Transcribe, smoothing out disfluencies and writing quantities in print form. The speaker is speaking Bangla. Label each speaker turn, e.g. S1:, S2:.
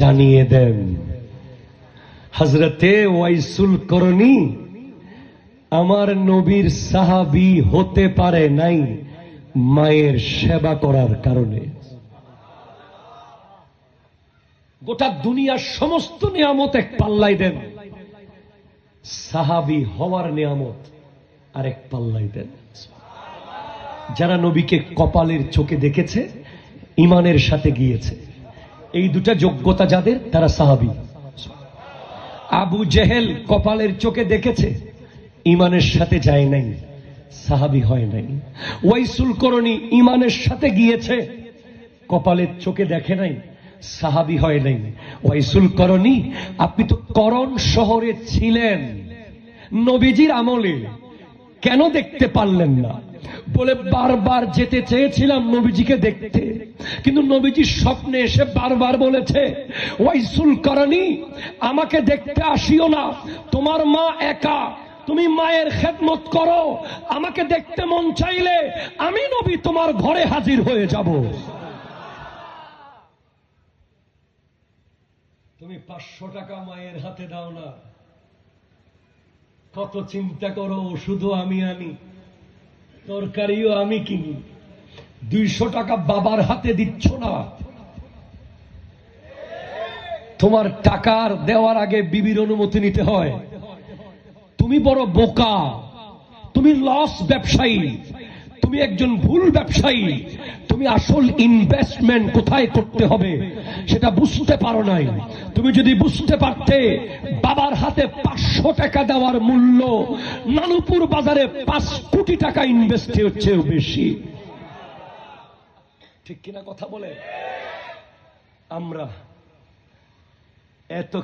S1: জানিয়ে দেন হযরতে ওয়াইসুল করনি আমার নবীর সাহাবী হতে পারে নাই মায়ের সেবা করার কারণে। গোটা দুনিয়ার সমস্ত নিয়ামত এক পাল্লাই দেন, সাহাবী হওয়ার নিয়ামত আরেক পাল্লাই দেন। যারা নবীকে কপালের চোখে দেখেছে, ঈমানের সাথে গিয়েছে, এই দুটা যোগ্যতা যাদের, তারা সাহাবী। আবু জেহেল কপালের চোখে দেখেছে, ঈমানের সাথে যায় নাই, সাহাবী হয় নাই। ওয়াইসুল করনি ঈমানের সাথে গিয়েছে, কপালের চোখে দেখে নাই, সাহাবী হয় নাই। ওয়াইসুল করনি, আপনি তো করণ শহরে ছিলেন নবীজির আমলে, কেন দেখতে পারলেন না? বলে বারবার যেতে চেয়েছিলাম নবীজিকে দেখতে, কিন্তু নবীজির স্বপ্নে এসে বারবার বলেছে, ওয়াইসুল করনি আমাকে দেখতে আসিও না, তোমার মা একা, তুমি মায়ের খেদমত করো, আমাকে দেখতে মন চাইলে আমি নবী তোমার ঘরে হাজির হয়ে যাব। তুমি 500 টাকা মায়ের হাতে দাও না, কত চিন্তা করো, ওষুধও আমি আনি, তরকারিও আমি কিনি, 200 টাকা বাবার হাতে দিচ্ছ না। তোমার টাকার দেওয়ার আগে বিবির অনুমতি নিতে হয়। তুমি বড় বোকা, তুমি লস ব্যবসায়ী, তুমি একজন ভুল ব্যবসায়ী, তুমি আসল ইনভেস্টমেন্ট কোথায় করতে হবে সেটা বুঝতে পারো নাই। তুমি যদি বুঝতে পারতে, বাবার হাতে 500 টাকা দেওয়ার মূল্য নানুপুর বাজারে 5 কোটি টাকা ইনভেস্ট হচ্ছে বেশি। ঠিক কিনা কথা বলে? আমরা এত